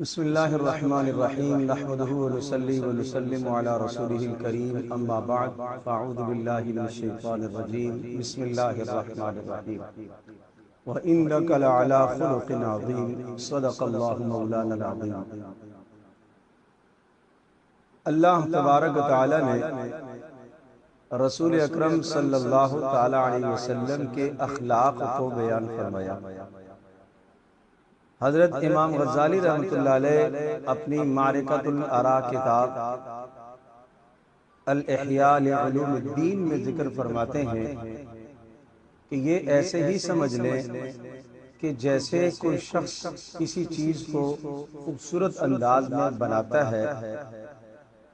بسم اللہ الرحمن الرحیم نحمده ونصلی ونسلم علی رسوله الکریم اما بعد فاعوذ باللہ من الشیطان الرجیم بسم اللہ الرحمن الرحیم وَإِنَّكَ لَعَلَى خُلُقٍ عَظِيمٍ صدق اللہ مولانا العظیم۔ اللہ تبارک و تعالی نے رسول اکرم صلی اللہ تعالی علیہ وسلم کے اخلاق کو بیان فرمایا۔ حضرت امام غزالی رحمۃ اللہ علیہ اپنی معرکۃ الآراء کتاب الاحیاء لعلوم الدین میں ذکر فرماتے ہیں کہ یہ ایسے ہی سمجھ لیں کہ جیسے کوئی شخص کسی چیز کو خوبصورت انداز میں بناتا ہے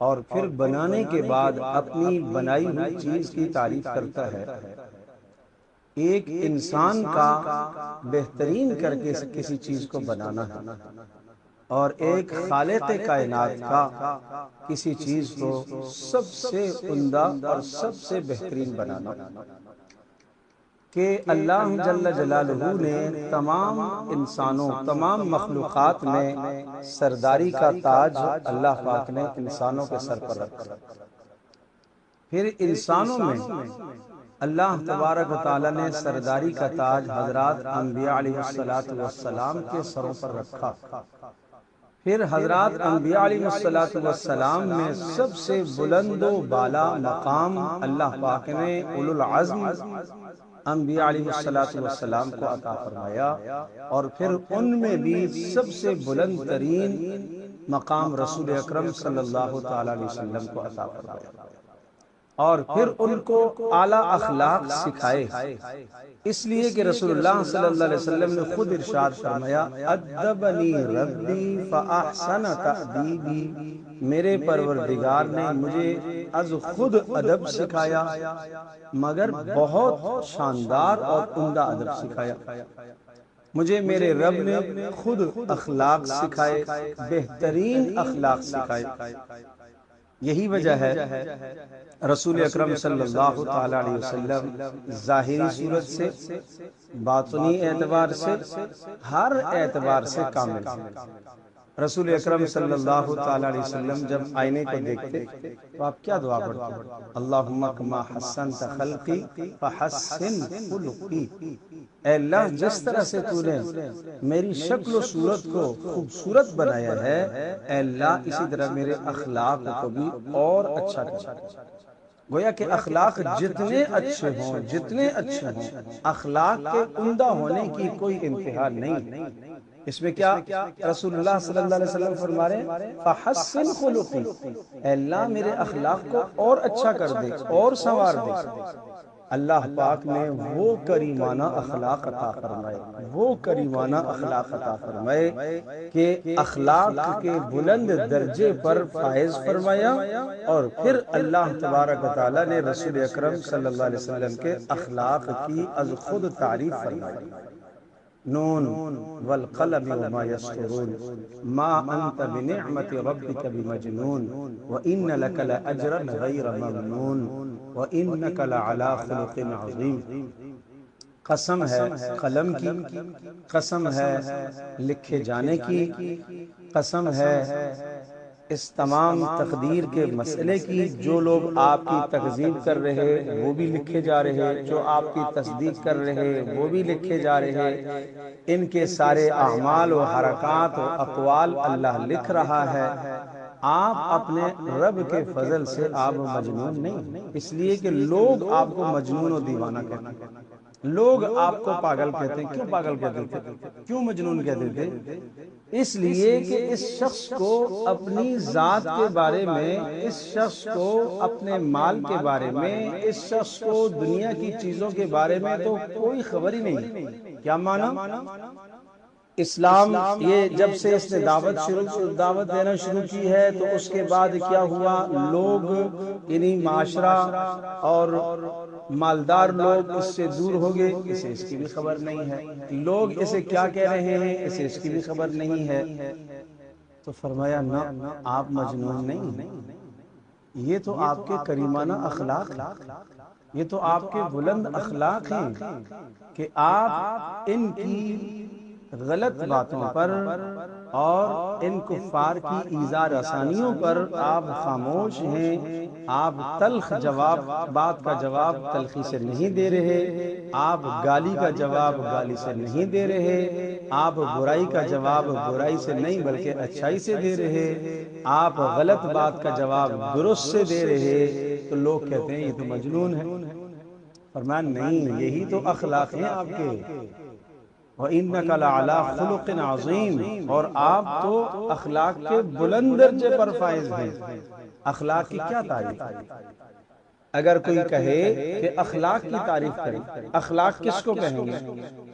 اور پھر بنانے کے بعد اپنی بنائی ہوئی چیز کی تعریف کرتا ہے، ایک انسان کا بہترین کر کے کسی چیز کو بنانا ہے اور ایک خالق کائنات کا کسی چیز کو سب سے عمدہ اور سب سے بہترین بنانا، کہ اللہ جل جلالہ نے تمام انسانوں تمام مخلوقات میں سرداری کا تاج اللہ پاک نے انسانوں کے سر پر رکھا۔ پھر انسانوں میں اللہ تبارک و تعالی نے سرداری کا تاج حضرات انبیاء علیہ السلام کے سروں پر رکھا۔ پھر حضرات انبیاء علیہ السلام میں سب سے بلند و بالا مقام اللہ پاک نے اولو العزم انبیاء علیہ السلام کو عطا فرمایا، اور پھر ان میں بھی سب سے بلند ترین مقام رسول اکرم صلی اللہ تعالی علیہ وسلم کو عطا فرمایا، اور پھر ان کو اعلیٰ اخلاق سکھائے، اس لیے کہ رسول اللہ صلی اللہ علیہ وسلم نے خود ارشاد فرمایا ادبنی ربی فاحسن تأدیبی، میرے پروردگار نے مجھے از خود ادب سکھایا مگر بہت شاندار اور عمدہ ادب سکھایا۔ مجھے میرے رب نے خود اخلاق سکھائے، بہترین اخلاق سکھائے۔ یہی وجہ ہے رسول اکرم صلی اللہ تعالی علیہ وسلم ظاہری صورت سے، باطنی اعتبار سے، ہر اعتبار سے کامل تھے۔ رسول اکرم صلی اللہ تعالی علیہ وسلم جب آئینے کو دیکھتے تو آپ کیا دعا پڑھتے؟ اللہم کما حسنت خلقی فحسن خلقی، اے اللہ جس طرح سے تو نے میری شکل و صورت کو خوبصورت بنایا ہے، اے اللہ اسی طرح میرے اخلاق کو بھی اور اچھا کر۔ گویا کہ اخلاق جتنے اچھے ہوں جتنے اچھے ہوں، اخلاق کے عمدہ ہونے کی کوئی انتہا نہیں۔ اس میں کیا رسول اللہ صلی اللہ علیہ وسلم فرما رہے ہیں فحسن خلقی، اے اللہ میرے اخلاق کو اور اچھا کر دے اور سنوار دے۔ اللہ پاک نے وہ کریمانہ اخلاق عطا فرمائے، وہ کریمانہ اخلاق عطا فرمائے کہ اخلاق کے بلند درجے پر فائز فرمایا، اور پھر اللہ تبارک و تعالی نے رسول اکرم صلی اللہ علیہ وسلم کے اخلاق کی از خود تعریف فرمائی۔ نون والقلم وما يسطرون ما انت بنعمت ربك بمجنون وان لك لاجرا غير ممنون وانك لعلى خلق عظيم۔ قسم ہے قلم کی، قسم ہے لکھے جانے کی، قسم ہے اس تمام تقدیر کے مسئلے کی۔ جو لوگ آپ کی تکذیب کر رہے وہ بھی لکھے جا رہے، جو آپ کی تصدیق کر رہے وہ بھی لکھے جا رہے، ان کے سارے اعمال و حرکات و اقوال اللہ لکھ رہا ہے۔ آپ اپنے رب کے فضل سے آپ مجنون نہیں، اس لیے کہ لوگ آپ کو مجنون و دیوانہ کہتے ہیں، لوگ آپ کو پاگل کہتے ہیں۔ کیوں پاگل کہتے تھے، کیوں مجنون کہتے تھے؟ اس لیے کہ اس شخص کو اپنی ذات کے بارے میں، اس شخص کو اپنے مال کے بارے میں، اس شخص کو دنیا کی چیزوں کے بارے میں تو کوئی خبر ہی نہیں۔ کیا معنی؟ اسلام یہ جب سے اس نے دعوت دینا شروع کی ہے تو اس کے بعد کیا ہوا، لوگ یعنی معاشرہ اور مالدار لوگ اس سے دور ہو گئے، اسے اس کی بھی خبر نہیں ہے، لوگ اسے کیا کہہ رہے ہیں اسے اس کی بھی خبر نہیں ہے۔ تو فرمایا نہ، آپ مجنون نہیں، یہ تو آپ کے کریمانہ اخلاق ہیں، یہ تو آپ کے بلند اخلاق ہیں کہ آپ ان کی غلط باتوں پر اور ان کفار کی ایذا رسانیوں پر آپ خاموش ہیں، آپ تلخ جواب، بات کا جواب تلخی سے نہیں دے رہے، آپ گالی کا جواب گالی سے نہیں دے رہے، آپ برائی کا جواب برائی سے نہیں بلکہ اچھائی سے دے رہے، آپ غلط بات کا جواب درست سے دے رہے، تو لوگ کہتے ہیں یہ تو مجنون ہے۔ فرمایا نہیں، یہی تو اخلاق ہیں آپ کے، وَإِنَّكَ لَعَلَىٰ خُلُقٍ عَظِيمٍ، اور آپ تو اخلاق کے بلند درجے پر فائز ہیں۔ اخلاق کی کیا تعریف؟ اگر کوئی کہے کہ اخلاق کی تعریف کریں، اخلاق کس کو کہیں گے؟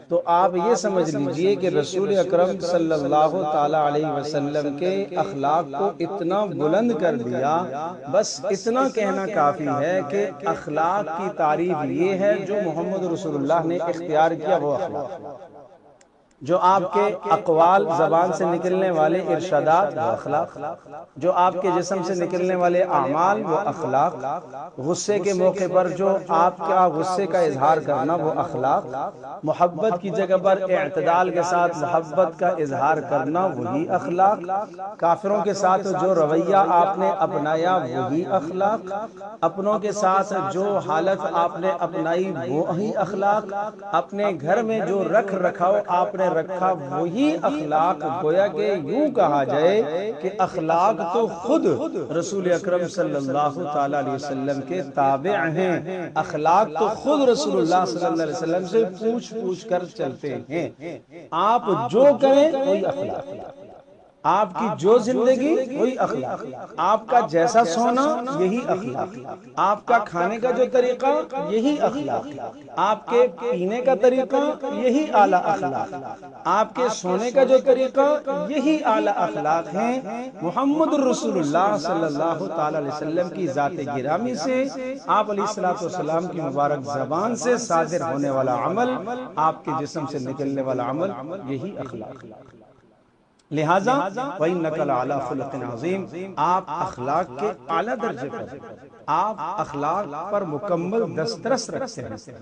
تو آپ یہ سمجھ لیجئے کہ رسول اکرم صلی اللہ تعالی علیہ وسلم کے اخلاق کو اتنا بلند کر دیا، بس اتنا کہنا کافی ہے کہ اخلاق کی تعریف یہ ہے جو محمد رسول اللہ نے اختیار کیا وہ اخلاق، جو آپ کے اقوال زبان سے نکلنے والے ارشادات وہ اخلاق، جو آپ کے جسم سے نکلنے والے اعمال وہ اخلاق، غصے کے موقع پر جو آپ کا غصے کا اظہار کرنا وہ اخلاق، محبت کی جگہ پر اعتدال کے ساتھ محبت کا اظہار کرنا وہی اخلاق، کافروں کے ساتھ جو رویہ آپ نے اپنایا وہی اخلاق، اپنوں کے ساتھ جو حالت آپ نے اپنائی وہی اخلاق، اپنے گھر میں جو رکھ رکھاؤ آپ نے رکھا وہی اخلاق۔ گویا کہ یوں کہا جائے کہ اخلاق تو خود رسول اکرم صلی اللہ تعالی علیہ وسلم کے تابع ہیں، اخلاق تو خود رسول اللہ صلی اللہ علیہ وسلم سے پوچھ پوچھ کر چلتے ہیں۔ آپ جو کریں وہی اخلاق، آپ کی جو زندگی وہی اخلاق، آپ کا جیسا سونا یہی اخلاق، آپ کا کھانے کا جو طریقہ یہی اخلاق، آپ کے پینے کا طریقہ یہی اعلیٰ اخلاق، آپ کے سونے کا جو طریقہ یہی اعلیٰ اخلاق ہیں۔ محمد الرسول اللہ صلی اللہ تعالی علیہ وسلم کی ذات گرامی سے، آپ علیہ السلام کی مبارک زبان سے صادر ہونے والا عمل، آپ کے جسم سے نکلنے والا عمل یہی اخلاق۔ لہٰذا وَإِنَّكَ لَعَلَىٰ خُلُقٍ عَظِيمٍ، آپ اخلاق کے اعلیٰ درجے پر، آپ اخلاق پر مکمل دسترس رکھتے ہیں۔